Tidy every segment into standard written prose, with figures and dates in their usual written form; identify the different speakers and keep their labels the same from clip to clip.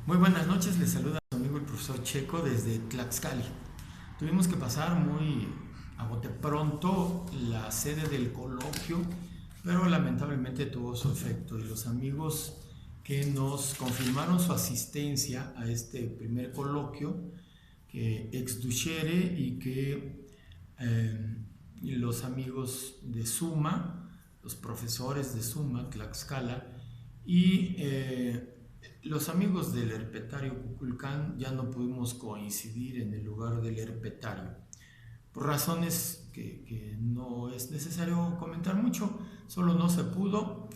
Speaker 1: Muy buenas noches, les saluda a su amigo el profesor Checo desde Tlaxcala. Tuvimos que pasar muy a bote pronto la sede del coloquio, pero lamentablemente tuvo su efecto y los amigos que nos confirmaron su asistencia a este primer coloquio, que exducere y que los amigos de Suma, los profesores de Suma, Tlaxcala, y los amigos del herpetario Kukulcán ya no pudimos coincidir en el lugar del herpetario. Por razones que no es necesario comentar mucho, solo no se pudo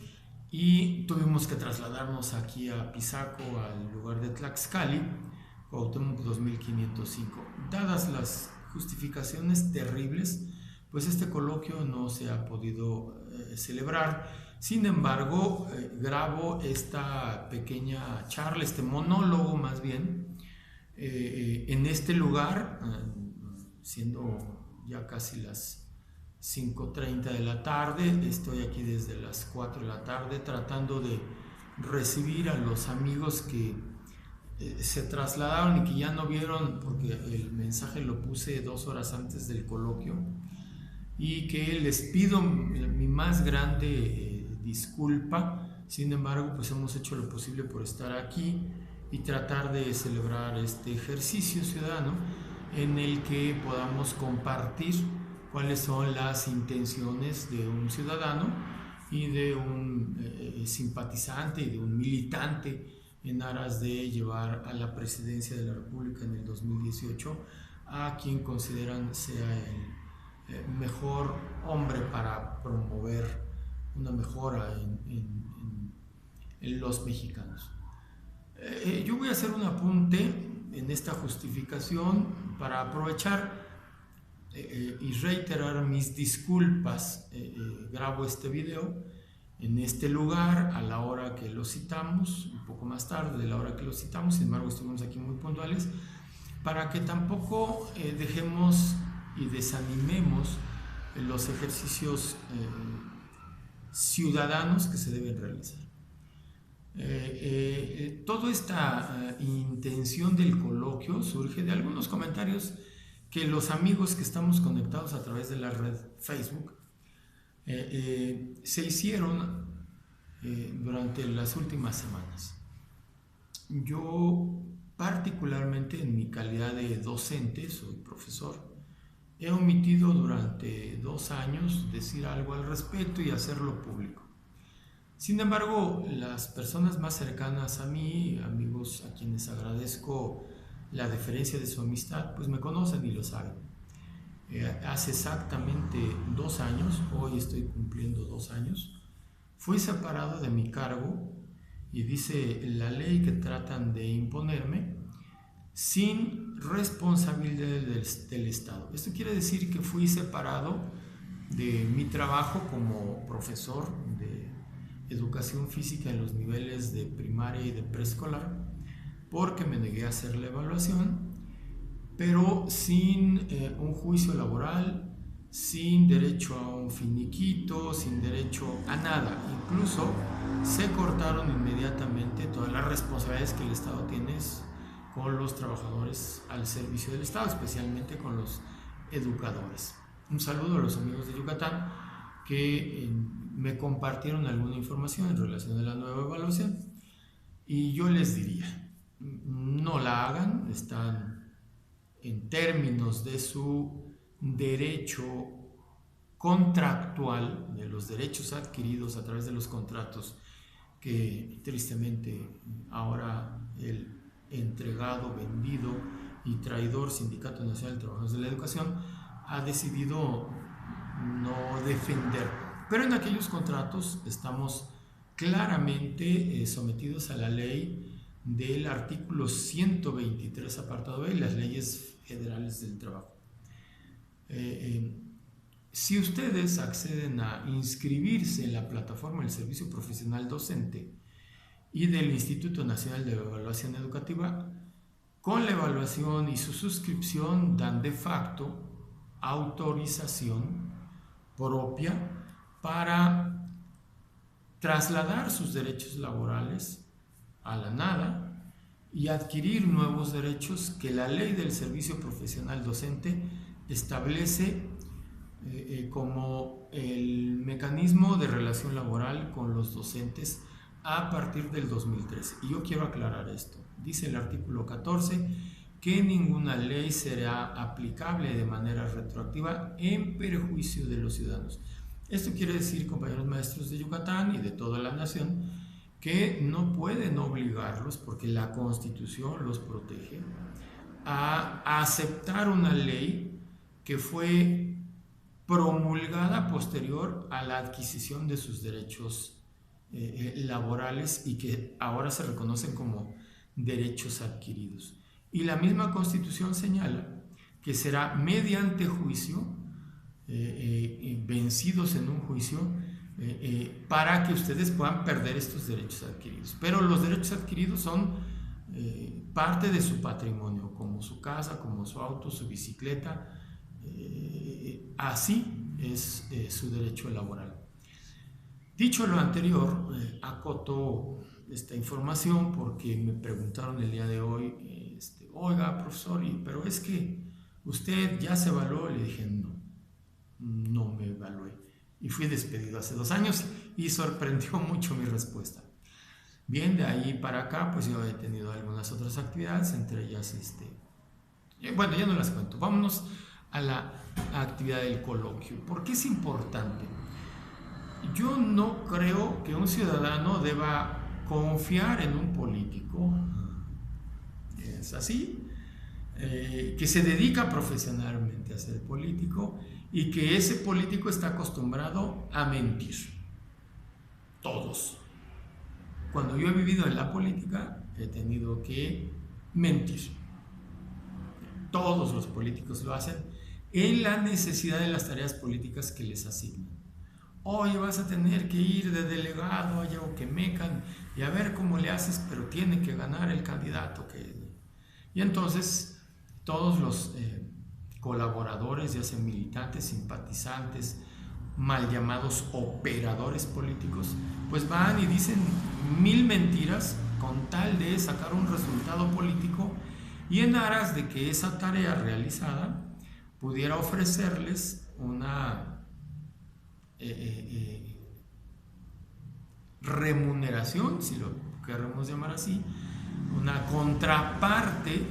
Speaker 1: y tuvimos que trasladarnos aquí a Pisaco, al lugar de Tlaxcali, Cuauhtémoc 2505. Dadas las justificaciones terribles, pues este coloquio no se ha podido celebrar. Sin embargo, grabo esta pequeña charla, este monólogo más bien, en este lugar, siendo ya casi las 5:30 de la tarde. Estoy aquí desde las 4 de la tarde tratando de recibir a los amigos que se trasladaron y que ya no vieron, porque el mensaje lo puse 2 horas antes del coloquio, y que les pido mi más grande disculpa. Sin embargo, pues hemos hecho lo posible por estar aquí y tratar de celebrar este ejercicio ciudadano en el que podamos compartir cuáles son las intenciones de un ciudadano y de un simpatizante y de un militante en aras de llevar a la presidencia de la República en el 2018 a quien consideran sea el mejor hombre para promover una mejora en los mexicanos. Yo voy a hacer un apunte en esta justificación para aprovechar y reiterar mis disculpas. Grabo este video en este lugar a la hora que lo citamos, un poco más tarde de la hora que lo citamos. Sin embargo, estuvimos aquí muy puntuales para que tampoco dejemos y desanimemos los ejercicios ciudadanos que se deben realizar. Toda esta intención del coloquio surge de algunos comentarios que los amigos que estamos conectados a través de la red Facebook se hicieron durante las últimas semanas. Yo, particularmente en mi calidad de docente, soy profesor, he omitido durante 2 años decir algo al respecto y hacerlo público. Sin embargo, las personas más cercanas a mí, amigos a quienes agradezco la deferencia de su amistad, pues me conocen y lo saben. Hace exactamente 2 años, hoy estoy cumpliendo 2 años, fui separado de mi cargo y dice la ley que tratan de imponerme sin responsabilidad del Estado. Esto quiere decir que fui separado de mi trabajo como profesor de educación física en los niveles de primaria y de preescolar, porque me negué a hacer la evaluación, pero sin un juicio laboral, sin derecho a un finiquito, sin derecho a nada. Incluso se cortaron inmediatamente todas las responsabilidades que el Estado tiene con los trabajadores al servicio del Estado, especialmente con los educadores. Un saludo a los amigos de Yucatán que me compartieron alguna información en relación a la nueva evaluación, y yo les diría, no la hagan. Están en términos de su derecho contractual, de los derechos adquiridos a través de los contratos que tristemente ahora el entregado, vendido y traidor Sindicato Nacional de Trabajadores de la Educación ha decidido no defender. Pero en aquellos contratos estamos claramente sometidos a la ley del artículo 123 apartado B, las leyes federales del trabajo. Si ustedes acceden a inscribirse en la plataforma del Servicio Profesional Docente y del Instituto Nacional de Evaluación Educativa, con la evaluación y su suscripción dan de facto autorización propia para trasladar sus derechos laborales a la nada y adquirir nuevos derechos que la ley del servicio profesional docente establece como el mecanismo de relación laboral con los docentes a partir del 2013. Y yo quiero aclarar esto. Dice el artículo 14 que ninguna ley será aplicable de manera retroactiva en perjuicio de los ciudadanos. Esto quiere decir, compañeros maestros de Yucatán y de toda la nación, que no pueden obligarlos, porque la Constitución los protege, a aceptar una ley que fue promulgada posterior a la adquisición de sus derechos laborales y que ahora se reconocen como derechos adquiridos. Y la misma Constitución señala que será mediante juicio, vencidos en un juicio, para que ustedes puedan perder estos derechos adquiridos. Pero los derechos adquiridos son parte de su patrimonio, como su casa, como su auto, su bicicleta. Así es su derecho laboral. Dicho lo anterior, acoto esta información porque me preguntaron el día de hoy, oiga, profesor, pero es que usted ya se evaluó. Le dije, no me evalué. Y fui despedido hace 2 años y sorprendió mucho mi respuesta. Bien, de ahí para acá, pues yo he tenido algunas otras actividades, entre ellas, bueno, ya no las cuento. Vámonos a la actividad del coloquio. ¿Por qué es importante? Yo no creo que un ciudadano deba confiar en un político, es así, que se dedica profesionalmente a ser político y que ese político está acostumbrado a mentir. Todos. Cuando yo he vivido en la política, he tenido que mentir. Todos los políticos lo hacen en la necesidad de las tareas políticas que les asignan. Oye, vas a tener que ir de delegado allá o que mecan y a ver cómo le haces, pero tiene que ganar el candidato. Y entonces todos los colaboradores, ya sean militantes, simpatizantes, mal llamados operadores políticos, pues van y dicen 1000 mentiras con tal de sacar un resultado político y en aras de que esa tarea realizada pudiera ofrecerles una remuneración, si lo queremos llamar así, una contraparte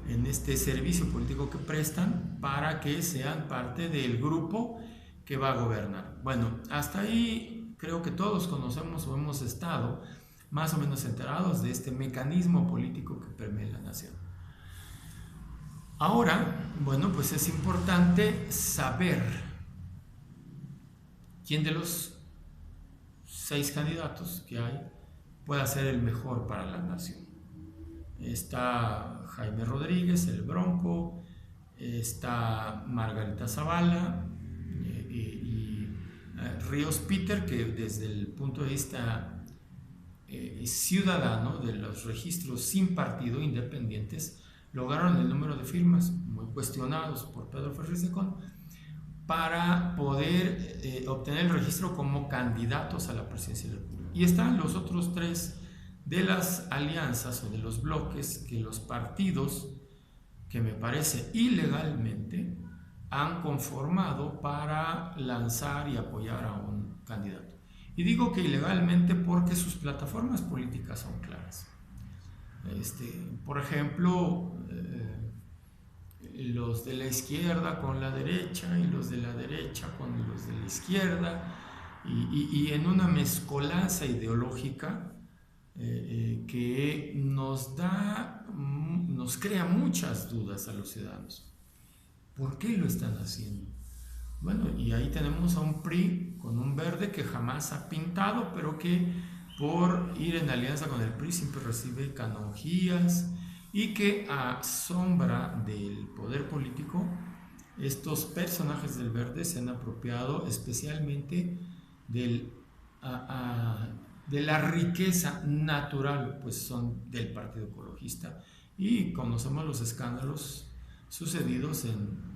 Speaker 1: en este servicio político que prestan para que sean parte del grupo que va a gobernar. Bueno, hasta ahí creo que todos conocemos o hemos estado más o menos enterados de este mecanismo político que permea la nación. Ahora, bueno, pues es importante saber quién de los 6 candidatos que hay pueda ser el mejor para la nación. Está Jaime Rodríguez, el Bronco, está Margarita Zavala y Ríos Peter, que desde el punto de vista ciudadano de los registros sin partido independientes lograron el número de firmas, muy cuestionados por Pedro Ferriz de Con, para poder obtener el registro como candidatos a la presidencia de la República. Y están los otros 3 de las alianzas o de los bloques que los partidos, que me parece ilegalmente, han conformado para lanzar y apoyar a un candidato. Y digo que ilegalmente porque sus plataformas políticas son claras. Por ejemplo, los de la izquierda con la derecha y los de la derecha con los de la izquierda y en una mezcolanza ideológica que nos crea muchas dudas a los ciudadanos. ¿Por qué lo están haciendo? Bueno, y ahí tenemos a un PRI con un verde que jamás ha pintado, pero que por ir en alianza con el PRI siempre recibe canonjías y que a sombra del poder político estos personajes del verde se han apropiado especialmente de la riqueza natural, pues son del Partido Ecologista y conocemos los escándalos sucedidos en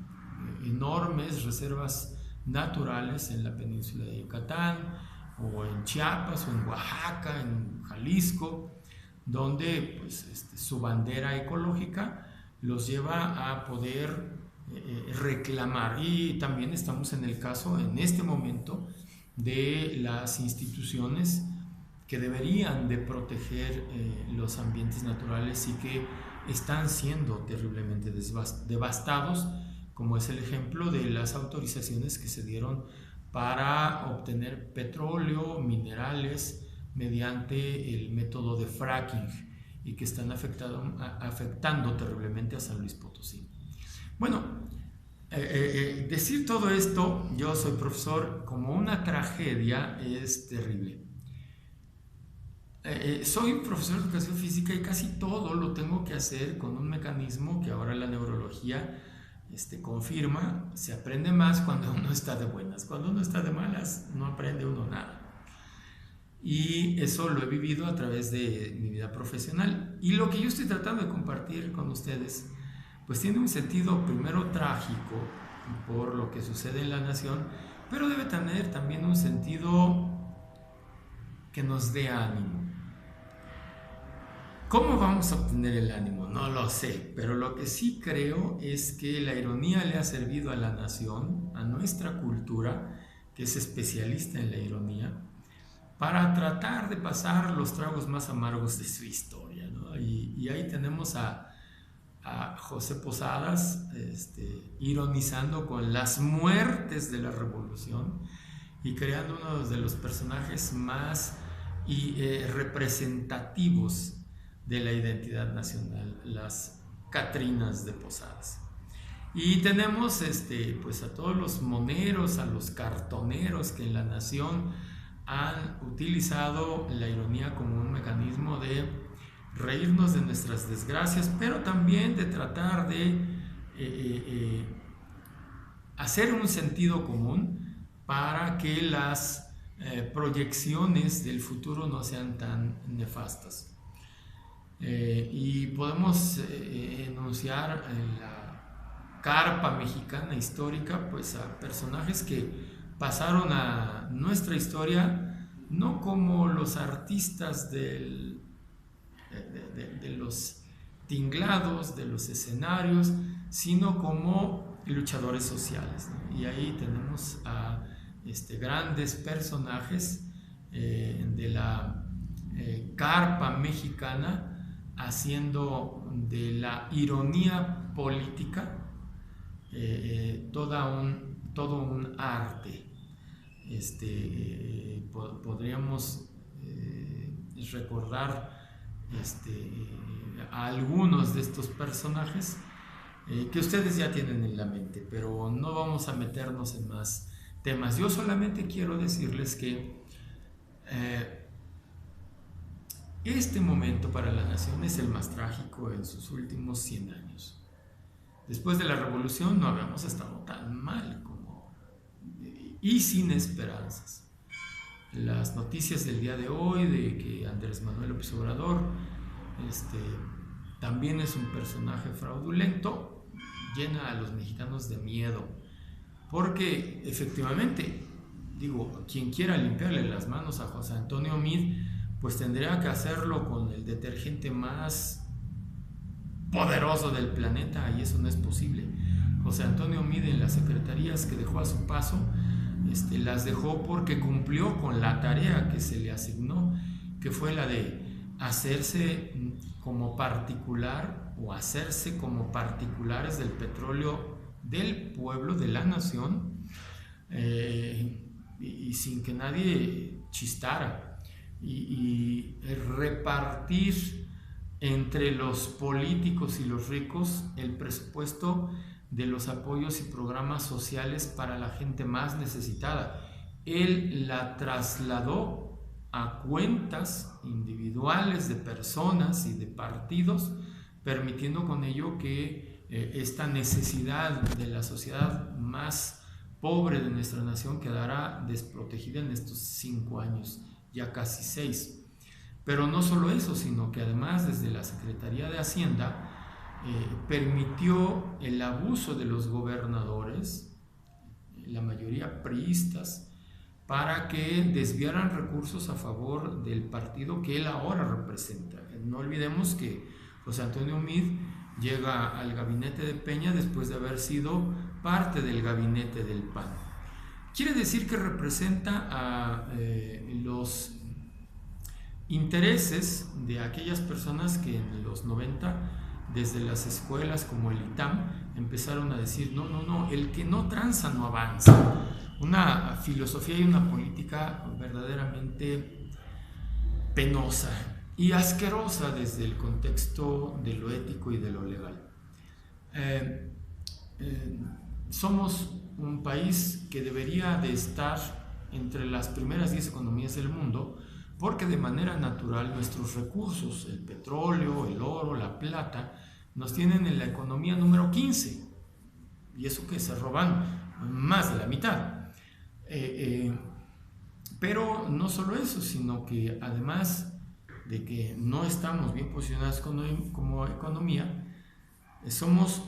Speaker 1: enormes reservas naturales en la península de Yucatán o en Chiapas o en Oaxaca, en Jalisco, donde pues, su bandera ecológica los lleva a poder reclamar. Y también estamos en el caso, en este momento, de las instituciones que deberían de proteger los ambientes naturales y que están siendo terriblemente devastados, como es el ejemplo de las autorizaciones que se dieron para obtener petróleo, minerales, mediante el método de fracking y que están afectando terriblemente a San Luis Potosí. Bueno, decir todo esto, yo soy profesor, como una tragedia es terrible. Soy profesor de educación física y casi todo lo tengo que hacer con un mecanismo que ahora la neurología confirma. Se aprende más cuando uno está de buenas. Cuando uno está de malas no aprende uno nada. Y eso lo he vivido a través de mi vida profesional. Y lo que yo estoy tratando de compartir con ustedes, pues tiene un sentido primero trágico por lo que sucede en la nación, pero debe tener también un sentido que nos dé ánimo. ¿Cómo vamos a obtener el ánimo? No lo sé, pero lo que sí creo es que la ironía le ha servido a la nación, a nuestra cultura, que es especialista en la ironía, para tratar de pasar los tragos más amargos de su historia, ¿no? Y ahí tenemos a José Posadas ironizando con las muertes de la revolución y creando uno de los personajes más representativos de la identidad nacional, las Catrinas de Posadas. Y tenemos pues a todos los moneros, a los cartoneros que en la nación han utilizado la ironía como un mecanismo de reírnos de nuestras desgracias, pero también de tratar de hacer un sentido común para que las proyecciones del futuro no sean tan nefastas. Y podemos enunciar en la carpa mexicana histórica pues a personajes que pasaron a nuestra historia no como los artistas de los tinglados, de los escenarios, sino como luchadores sociales, ¿no? Y ahí tenemos a grandes personajes de la carpa mexicana haciendo de la ironía política todo un arte. Podríamos recordar a algunos de estos personajes que ustedes ya tienen en la mente, pero no vamos a meternos en más temas. Yo solamente quiero decirles que este momento para la nación es el más trágico en sus últimos 100 años. Después de la revolución no habíamos estado tan mal y sin esperanzas. Las noticias del día de hoy de que Andrés Manuel López Obrador también es un personaje fraudulento llena a los mexicanos de miedo, porque efectivamente, digo, quien quiera limpiarle las manos a José Antonio Meade, pues tendría que hacerlo con el detergente más poderoso del planeta, y eso no es posible. José Antonio Meade en las secretarías que dejó a su paso, las dejó porque cumplió con la tarea que se le asignó, que fue la de hacerse como particular o hacerse como particulares del petróleo del pueblo, de la nación, y sin que nadie chistara, y repartir entre los políticos y los ricos el presupuesto de los apoyos y programas sociales para la gente más necesitada. Él la trasladó a cuentas individuales de personas y de partidos, permitiendo con ello que esta necesidad de la sociedad más pobre de nuestra nación quedara desprotegida en estos 5 años, ya casi 6. Pero no solo eso, sino que además desde la Secretaría de Hacienda permitió el abuso de los gobernadores, la mayoría priistas, para que desviaran recursos a favor del partido que él ahora representa. No olvidemos que José Antonio Meade llega al gabinete de Peña después de haber sido parte del gabinete del PAN. Quiere decir que representa a los intereses de aquellas personas que en los 90, desde las escuelas como el ITAM, empezaron a decir, no, el que no tranza no avanza. Una filosofía y una política verdaderamente penosa y asquerosa desde el contexto de lo ético y de lo legal. Somos un país que debería de estar entre las primeras 10 economías del mundo, porque de manera natural nuestros recursos, el petróleo, el oro, la plata, nos tienen en la economía número 15, y eso que se roban más de la mitad. Pero no solo eso, sino que además de que no estamos bien posicionados como economía, somos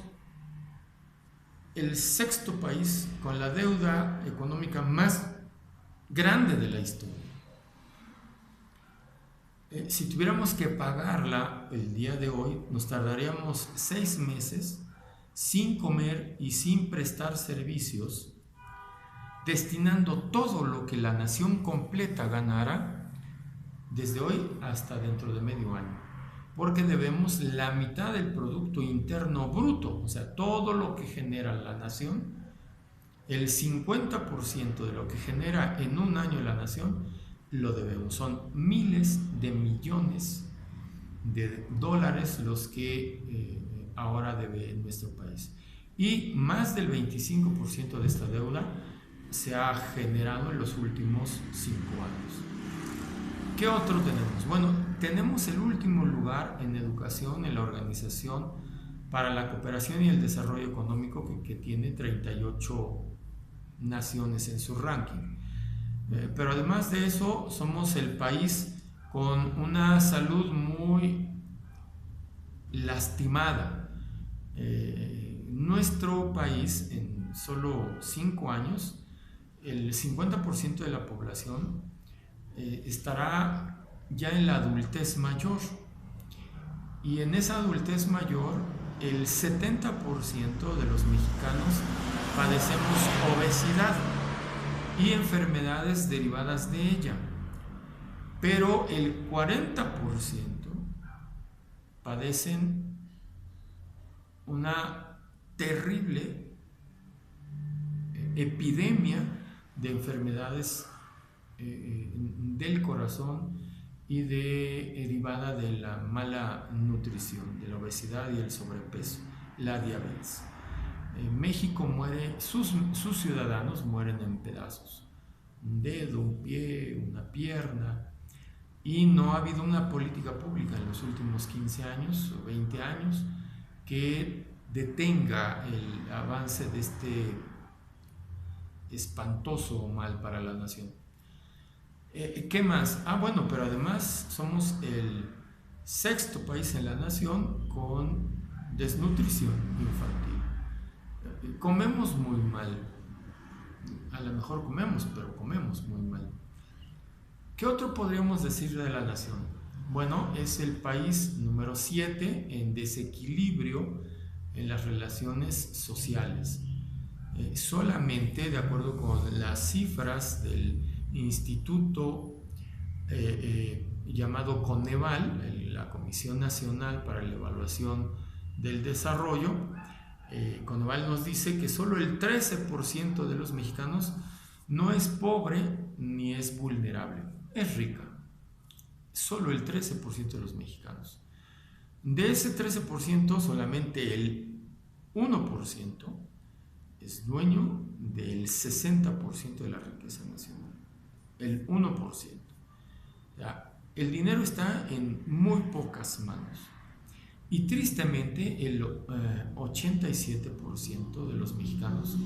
Speaker 1: el sexto país con la deuda económica más grande de la historia. Si tuviéramos que pagarla el día de hoy, nos tardaríamos 6 meses sin comer y sin prestar servicios, destinando todo lo que la nación completa ganara desde hoy hasta dentro de medio año, porque debemos la mitad del Producto Interno Bruto, o sea, todo lo que genera la nación, el 50% de lo que genera en un año la nación, lo debemos. Son miles de millones de dólares los que ahora debe nuestro país. Y más del 25% de esta deuda se ha generado en los últimos 5 años. ¿Qué otro tenemos? Bueno, tenemos el último lugar en educación en la Organización para la Cooperación y el Desarrollo Económico, que tiene 38 naciones en su ranking. Pero además de eso, somos el país con una salud muy lastimada. Nuestro país, en solo 5 años, el 50% de la población estará ya en la adultez mayor, y en esa adultez mayor el 70% de los mexicanos padecemos obesidad y enfermedades derivadas de ella, pero el 40% padecen una terrible epidemia de enfermedades del corazón y derivada de la mala nutrición, de la obesidad y el sobrepeso, la diabetes. En México sus ciudadanos mueren en pedazos, un dedo, un pie, una pierna, y no ha habido una política pública en los últimos 15 años o 20 años que detenga el avance de este espantoso mal para la nación. ¿Qué más? Bueno, pero además somos el sexto país en la nación con desnutrición infantil. Comemos muy mal. A lo mejor comemos, pero comemos muy mal. ¿Qué otro podríamos decir de la nación? Bueno, es el país número 7 en desequilibrio en las relaciones sociales. Solamente, de acuerdo con las cifras del instituto llamado Coneval, la Comisión Nacional para la Evaluación del Desarrollo, Coneval nos dice que solo el 13% de los mexicanos no es pobre ni es vulnerable, es rica. Solo el 13% de los mexicanos. De ese 13%, solamente el 1% es dueño del 60% de la riqueza nacional. El 1%. O sea, el dinero está en muy pocas manos. Y tristemente, el 87% de los mexicanos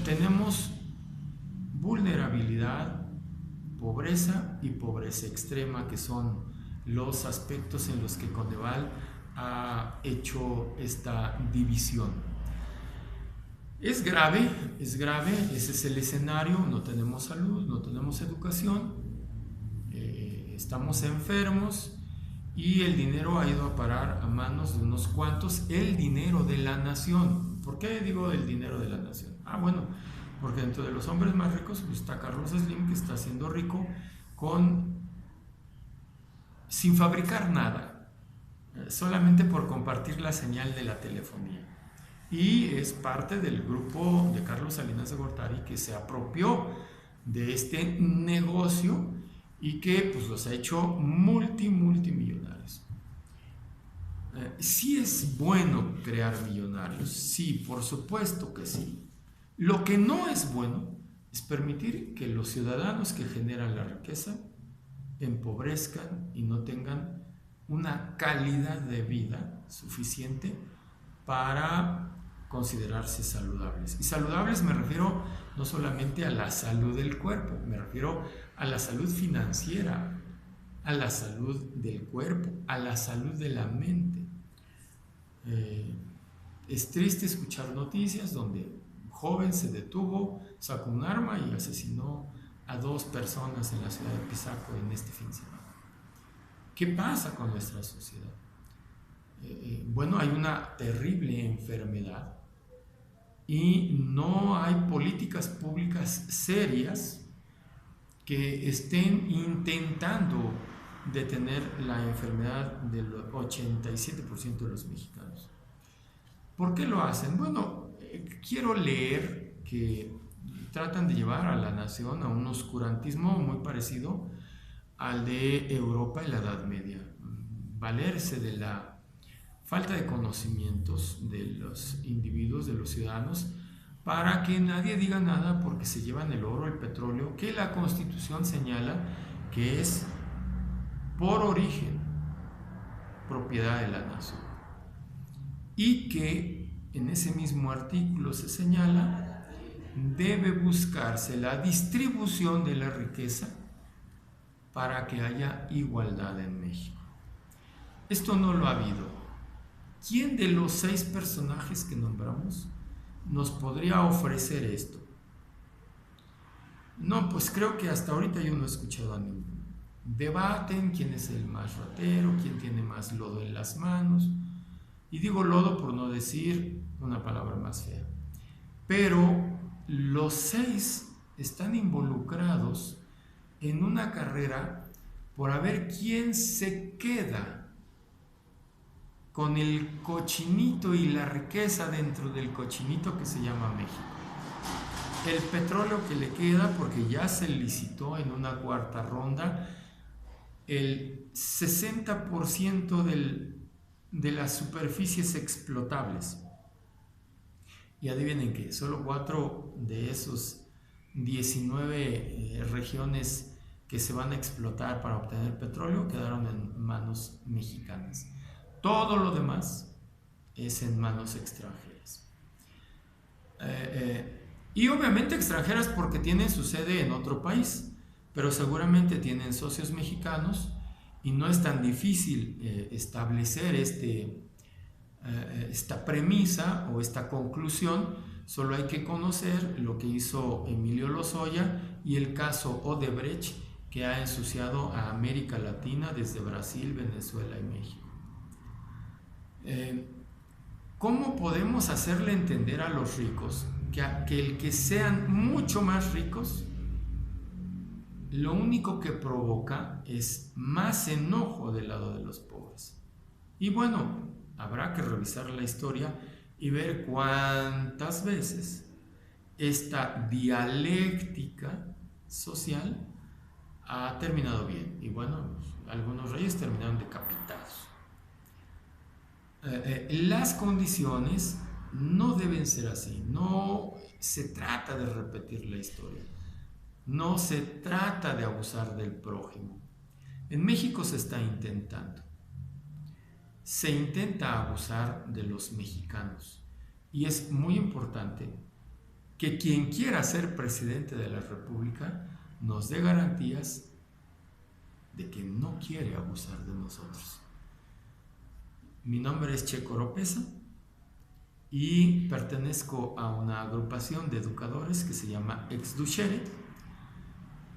Speaker 1: tenemos vulnerabilidad, pobreza y pobreza extrema, que son los aspectos en los que Coneval ha hecho esta división. Es grave, ese es el escenario. No tenemos salud, no tenemos educación, estamos enfermos y el dinero ha ido a parar a manos de unos cuantos, el dinero de la nación. ¿Por qué digo el dinero de la nación? Bueno, porque dentro de los hombres más ricos pues, está Carlos Slim, que está siendo rico sin fabricar nada, solamente por compartir la señal de la telefonía. Y es parte del grupo de Carlos Salinas de Gortari que se apropió de este negocio y que pues los ha hecho multimillonarios. Sí es bueno crear millonarios, sí, por supuesto que sí. Lo que no es bueno es permitir que los ciudadanos que generan la riqueza empobrezcan y no tengan una calidad de vida suficiente para considerarse saludables. Y saludables me refiero no solamente a la salud del cuerpo, me refiero a la salud financiera, a la salud del cuerpo, a la salud de la mente. Es triste escuchar noticias donde un joven se detuvo, sacó un arma y asesinó a 2 personas en la ciudad de Pisaco en este fin de semana. ¿Qué pasa con nuestra sociedad? Bueno, hay una terrible enfermedad y no hay políticas públicas serias que estén intentando detener la enfermedad del 87% de los mexicanos. ¿Por qué lo hacen? Bueno, quiero leer que tratan de llevar a la nación a un oscurantismo muy parecido al de Europa en la Edad Media, valerse de la falta de conocimientos de los individuos, de los ciudadanos, para que nadie diga nada porque se llevan el oro, el petróleo, que la Constitución señala que es por origen propiedad de la nación. Y que en ese mismo artículo se señala debe buscarse la distribución de la riqueza para que haya igualdad en México. Esto no lo ha habido. ¿Quién de los 6 personajes que nombramos nos podría ofrecer esto? No, pues creo que hasta ahorita yo no he escuchado a ninguno. Debaten quién es el más ratero, quién tiene más lodo en las manos. Y digo lodo por no decir una palabra más fea. Pero los 6 están involucrados en una carrera por a ver quién se queda con el cochinito y la riqueza dentro del cochinito que se llama México. El petróleo que le queda, porque ya se licitó en una 4ª ronda, el 60% de las superficies explotables. Y adivinen qué, solo 4 de esos 19 regiones que se van a explotar para obtener petróleo quedaron en manos mexicanas. Todo lo demás es en manos extranjeras. Y obviamente extranjeras porque tienen su sede en otro país, pero seguramente tienen socios mexicanos y no es tan difícil establecer esta premisa o esta conclusión. Solo hay que conocer lo que hizo Emilio Lozoya y el caso Odebrecht, que ha ensuciado a América Latina desde Brasil, Venezuela y México. ¿Cómo podemos hacerle entender a los ricos que el que sean mucho más ricos lo único que provoca es más enojo del lado de los pobres? Y bueno, habrá que revisar la historia y ver cuántas veces esta dialéctica social ha terminado bien. Y bueno, algunos reyes terminaron decapitados. Las condiciones no deben ser así. No se trata de repetir la historia. No se trata de abusar del prójimo. En México se está intentando. Se intenta abusar de los mexicanos. Y es muy importante que quien quiera ser presidente de la República nos dé garantías de que no quiere abusar de nosotros. Mi nombre es Checo Oropesa y pertenezco a una agrupación de educadores que se llama Exducere,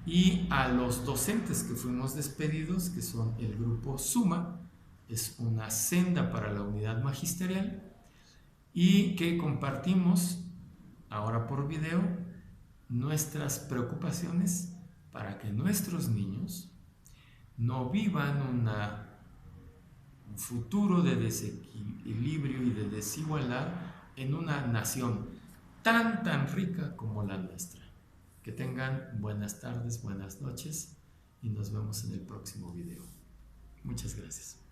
Speaker 1: y a los docentes que fuimos despedidos, que son el grupo Suma, es una senda para la unidad magisterial y que compartimos ahora por video nuestras preocupaciones para que nuestros niños no vivan un futuro de desequilibrio y de desigualdad en una nación tan rica como la nuestra. Que tengan buenas tardes, buenas noches y nos vemos en el próximo video. Muchas gracias.